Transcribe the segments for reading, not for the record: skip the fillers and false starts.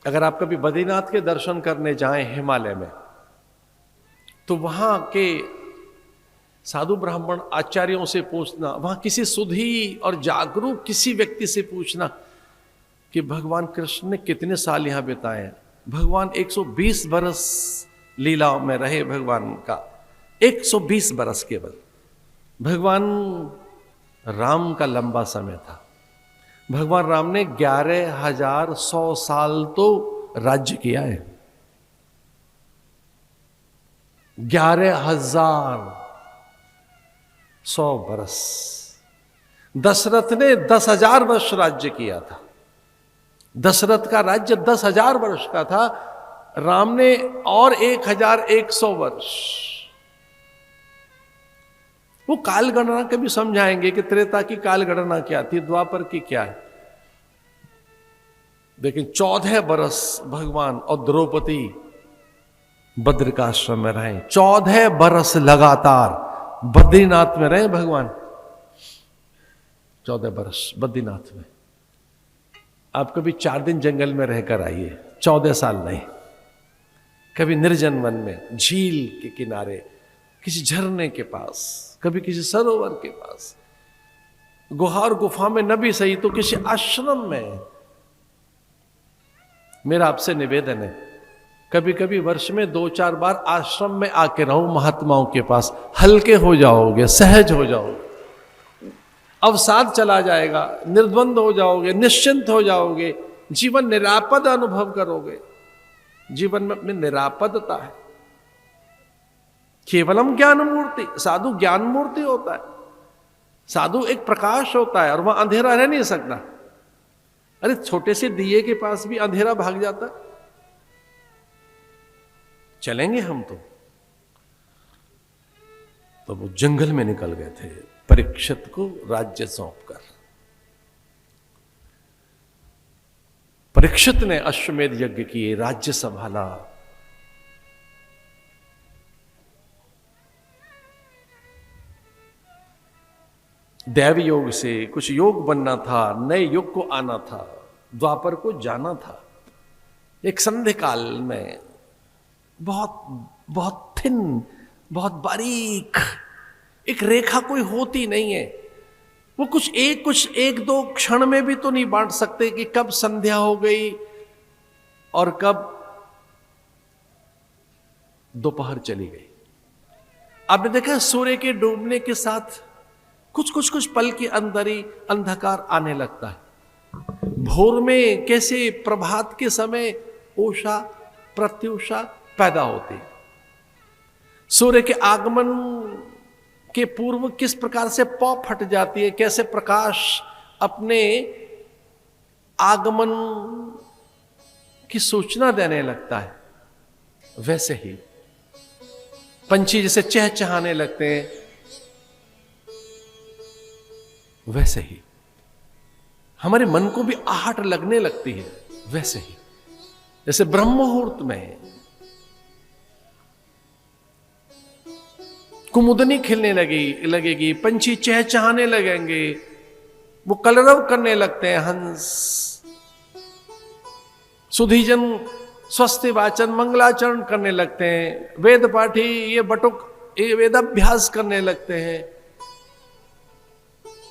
अगर आप कभी बद्रीनाथ के दर्शन करने जाएं हिमालय में, तो वहां के साधु ब्राह्मण आचार्यों से पूछना, वहां किसी सुधी और जागरूक किसी व्यक्ति से पूछना कि भगवान कृष्ण ने कितने साल यहां बिताए हैं। भगवान 120 बरस लीलाओं में रहे। भगवान का 120 बरस केवल। भगवान राम का लंबा समय था। भगवान राम ने 11,100 साल तो राज्य किया है। 11,100 बरस। दशरथ ने 10,000 वर्ष राज्य किया था। दशरथ का राज्य 10,000 वर्ष का था। राम ने और 1,100 वर्ष। वो काल गणना कभी समझाएंगे कि त्रेता की काल गणना क्या थी, द्वापर की क्या है। लेकिन 14 बरस भगवान और द्रौपदी बद्रिकाश्रम में रहे। 14 बरस लगातार बद्रीनाथ में रहे भगवान। 14 बरस बद्रीनाथ में। आप कभी 4 दिन जंगल में रहकर आइए, 14 साल नहीं। कभी निर्जन वन में, झील के किनारे, किसी झरने के पास, कभी किसी सरोवर के पास, गुहा और गुफा में न भी सही तो किसी आश्रम में। मेरा आपसे निवेदन है, कभी कभी वर्ष में 2-4 बार आश्रम में आके रहो महात्माओं के पास। हल्के हो जाओगे, सहज हो जाओगे, अवसाद चला जाएगा, निर्द्वंद हो जाओगे, निश्चिंत हो जाओगे, जीवन निरापद अनुभव करोगे। जीवन में अपनी निरापदता है। केवलम ज्ञान मूर्ति, साधु ज्ञान मूर्ति होता है। साधु एक प्रकाश होता है और वहां अंधेरा रह नहीं सकता। अरे छोटे से दिए के पास भी अंधेरा भाग जाता है। चलेंगे हम तो वो जंगल में निकल गए थे परीक्षित को राज्य सौंपकर। परीक्षित ने अश्वमेध यज्ञ किए, राज्य संभाला। दैव योग से कुछ योग बनना था, नए युग को आना था, द्वापर को जाना था। एक संध्या काल में बहुत थिन, बहुत बारीक एक रेखा कोई होती नहीं है। वो कुछ एक दो क्षण में भी तो नहीं बांट सकते कि कब संध्या हो गई और कब दोपहर चली गई। आपने देखा सूर्य के डूबने के साथ कुछ पल के अंदर ही अंधकार आने लगता है। भोर में कैसे प्रभात के समय उषा प्रत्युषा पैदा होती। सूर्य के आगमन के पूर्व किस प्रकार से पौ फट जाती है, कैसे प्रकाश अपने आगमन की सूचना देने लगता है, वैसे ही पंछी जैसे चहचहाने लगते हैं, वैसे ही हमारे मन को भी आहट लगने लगती है। वैसे ही जैसे ब्रह्म मुहूर्त में कुमुदनी खिलने लगेगी, पंछी चहचहाने लगेंगे, वो कलरव करने लगते हैं हंस। सुधीजन स्वस्ति वाचन मंगलाचरण करने लगते हैं। वेद पाठी ये बटुक ये वेदाभ्यास करने लगते हैं।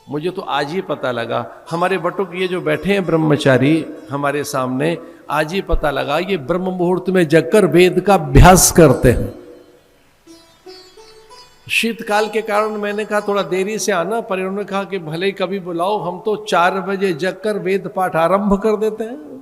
मुझे तो आज ही पता लगा, हमारे बटुक ये जो बैठे हैं ब्रह्मचारी हमारे सामने, आज ही पता लगा ये ब्रह्म मुहूर्त में जगकर वेद का अभ्यास करते हैं। शीतकाल के कारण मैंने कहा थोड़ा देरी से आना, पर उन्होंने कहा कि भले ही कभी बुलाओ, हम तो 4 बजे जगकर वेद पाठ आरंभ कर देते हैं।